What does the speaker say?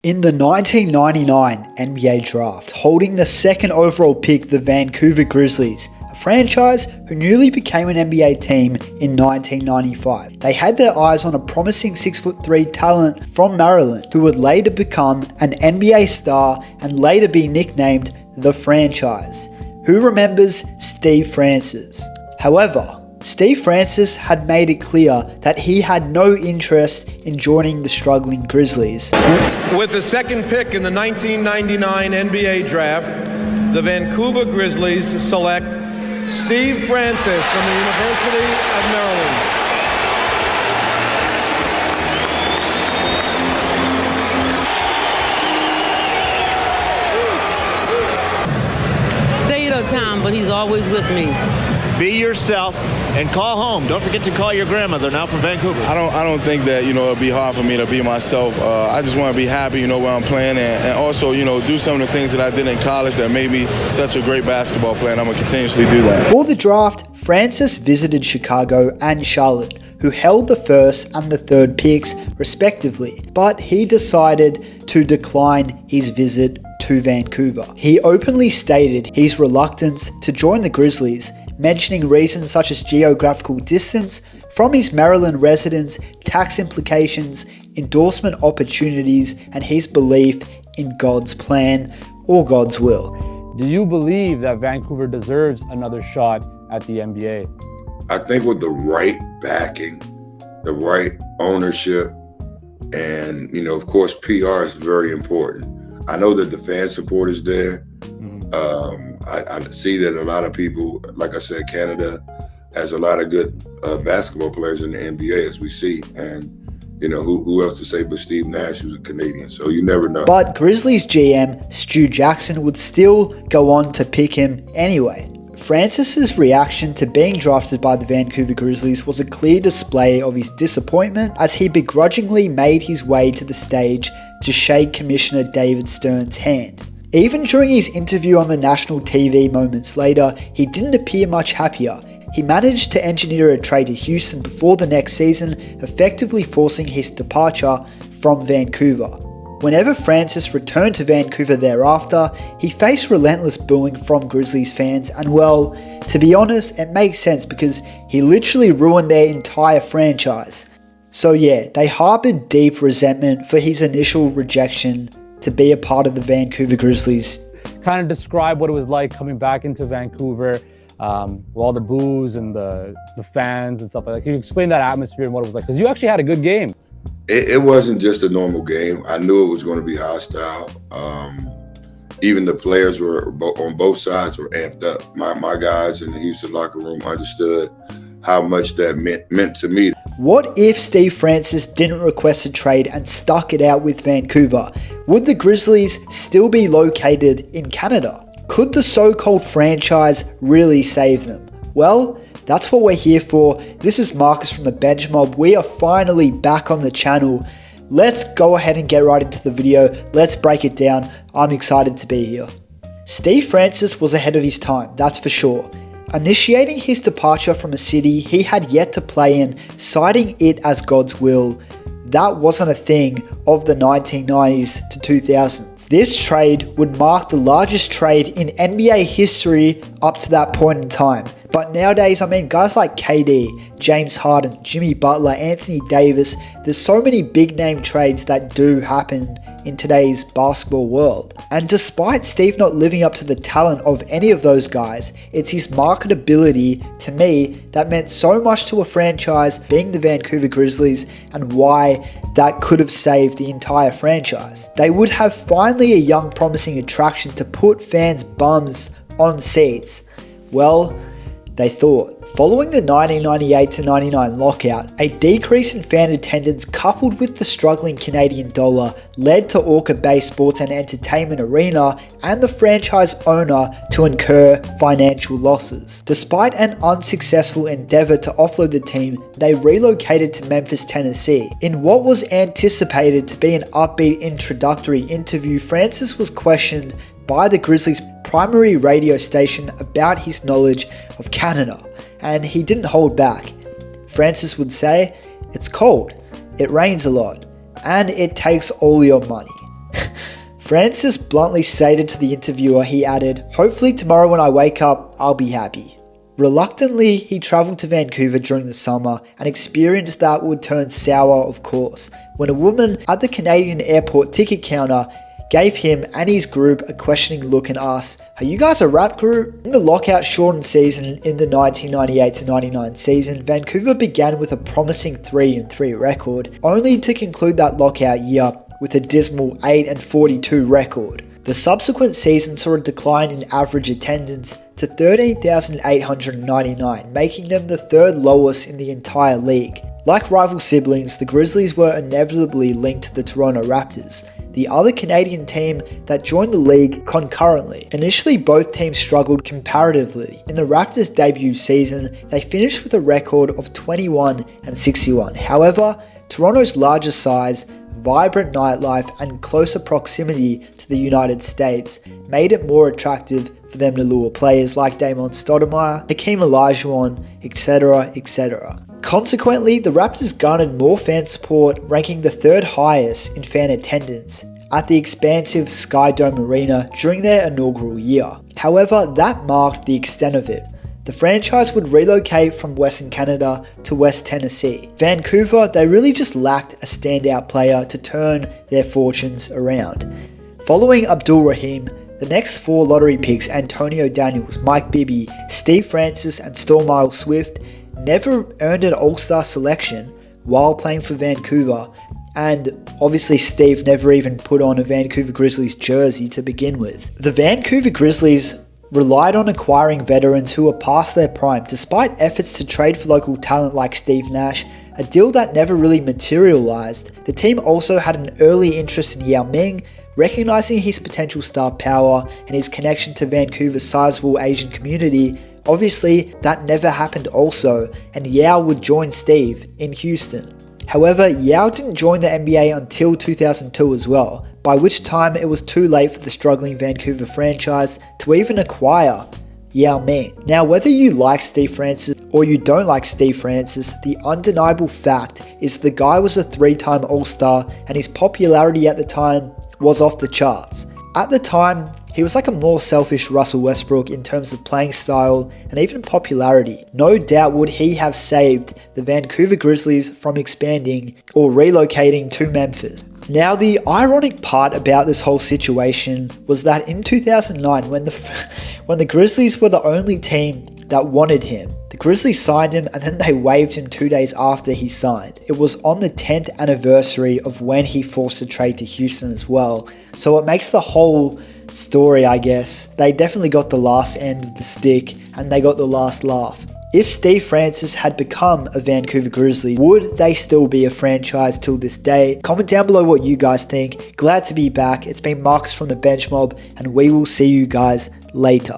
In the 1999 NBA Draft, holding the second overall pick, the Vancouver Grizzlies, a franchise who newly became an NBA team in 1995. They had their eyes on a promising 6'3" talent from Maryland who would later become an NBA star and later be nicknamed the franchise. Who remembers Steve Francis? However, Steve Francis had made it clear that he had no interest in joining the struggling Grizzlies. With the second pick in the 1999 NBA Draft, the Vancouver Grizzlies select Steve Francis from the University of Maryland. Stayed out of town, but he's always with me. Be yourself and call home. Don't forget to call your grandmother now from Vancouver. I don't think that, it'll be hard for me to be myself. I just want to be happy, where I'm playing and also, do some of the things that I did in college that made me such a great basketball player, and I'm going to continuously do that. For the draft, Francis visited Chicago and Charlotte, who held the first and the third picks respectively, but he decided to decline his visit to Vancouver. He openly stated his reluctance to join the Grizzlies, mentioning reasons such as geographical distance from his Maryland residence, tax implications, endorsement opportunities, and his belief in God's plan or God's will. Do you believe that Vancouver deserves another shot at the NBA? I think with the right backing, the right ownership, and, of course, PR is very important. I know that the fan support is there. I see that a lot of people, like I said, Canada has a lot of good basketball players in the NBA, as we see. And, who else to say but Steve Nash, who's a Canadian. So you never know. But Grizzlies GM Stu Jackson would still go on to pick him anyway. Francis's reaction to being drafted by the Vancouver Grizzlies was a clear display of his disappointment as he begrudgingly made his way to the stage to shake Commissioner David Stern's hand. Even during his interview on the national TV moments later, he didn't appear much happier. He managed to engineer a trade to Houston before the next season, effectively forcing his departure from Vancouver. Whenever Francis returned to Vancouver thereafter, he faced relentless booing from Grizzlies fans, and well, to be honest, it makes sense because he literally ruined their entire franchise. So yeah, they harbored deep resentment for his initial rejection to be a part of the Vancouver Grizzlies. Kind of describe what it was like coming back into Vancouver, with all the boos and the fans and stuff like that. Can you explain that atmosphere and what it was like? Because you actually had a good game. It wasn't just a normal game. I knew it was going to be hostile. Even the players were on both sides were amped up. My guys in the Houston locker room understood how much that meant to me. What if Steve Francis didn't request a trade and stuck it out with Vancouver? Would the Grizzlies still be located in Canada? Could the so-called franchise really save them? Well, that's what we're here for. This is Marcus from the Bench Mob. We are finally back on the channel. Let's go ahead and get right into the video. Let's break it down. I'm excited to be here. Steve Francis was ahead of his time, that's for sure. Initiating his departure from a city he had yet to play in, citing it as God's will, that wasn't a thing of the 1990s to 2000s. This trade would mark the largest trade in NBA history up to that point in time. But nowadays, guys like KD, James Harden, Jimmy Butler, Anthony Davis, there's so many big name trades that do happen in today's basketball world. And despite Steve not living up to the talent of any of those guys, it's his marketability to me that meant so much to a franchise being the Vancouver Grizzlies and why that could have saved the entire franchise. They would have finally a young promising attraction to put fans' bums on seats. Well, they thought. Following the 1998-99 lockout, a decrease in fan attendance coupled with the struggling Canadian dollar led to Orca-based Sports and Entertainment Arena and the franchise owner to incur financial losses. Despite an unsuccessful endeavor to offload the team, they relocated to Memphis, Tennessee. In what was anticipated to be an upbeat introductory interview, Francis was questioned by the Grizzlies' primary radio station about his knowledge of Canada, and he didn't hold back. Francis would say, "It's cold, it rains a lot, and it takes all your money." Francis bluntly stated to the interviewer, he added, "Hopefully tomorrow when I wake up, I'll be happy." Reluctantly, he travelled to Vancouver during the summer, an experience that would turn sour, of course, when a woman at the Canadian airport ticket counter gave him and his group a questioning look and asked, "Are you guys a rap group?" In the lockout shortened season in the 1998-99 season, Vancouver began with a promising 3-3 record, only to conclude that lockout year with a dismal 8-42 record. The subsequent season saw a decline in average attendance to 13,899, making them the third lowest in the entire league. Like rival siblings, the Grizzlies were inevitably linked to the Toronto Raptors, the other Canadian team that joined the league concurrently. Initially, both teams struggled comparatively. In the Raptors' debut season, they finished with a record of 21-61. However, Toronto's larger size, vibrant nightlife, and closer proximity to the United States made it more attractive for them to lure players like Damon Stoudemire, Hakeem Olajuwon, etc., etc. Consequently, the Raptors garnered more fan support, ranking the third highest in fan attendance at the expansive Sky Dome Arena during their inaugural year. However, that marked the extent of it. The franchise would relocate from Western Canada to West Tennessee. Vancouver, they really just lacked a standout player to turn their fortunes around. Following Abdul Rahim, the next 4 lottery picks, Antonio Daniels, Mike Bibby, Steve Francis, and Stormile Swift, never earned an All-Star selection while playing for Vancouver, and obviously Steve never even put on a Vancouver Grizzlies jersey to begin with. The Vancouver Grizzlies relied on acquiring veterans who were past their prime, despite efforts to trade for local talent like Steve Nash, a deal that never really materialized. The team also had an early interest in Yao Ming, recognizing his potential star power and his connection to Vancouver's sizable Asian community. Obviously, that never happened also, and Yao would join Steve in Houston. However, Yao didn't join the NBA until 2002 as well, by which time it was too late for the struggling Vancouver franchise to even acquire Yao Ming. Now, whether you like Steve Francis or you don't like Steve Francis, the undeniable fact is the guy was a 3-time All-Star and his popularity at the time was off the charts. At the time, he was like a more selfish Russell Westbrook in terms of playing style and even popularity. No doubt would he have saved the Vancouver Grizzlies from expanding or relocating to Memphis. Now, the ironic part about this whole situation was that in 2009, when the Grizzlies were the only team that wanted him, the Grizzlies signed him and then they waived him 2 days after he signed. It was on the 10th anniversary of when he forced a trade to Houston as well. So it makes the whole story, I guess, they definitely got the last end of the stick and they got the last laugh. If Steve Francis had become a Vancouver Grizzly, would they still be a franchise till this day? Comment down below what you guys think. Glad to be back. It's been Marcus from the Bench Mob, and we will see you guys later.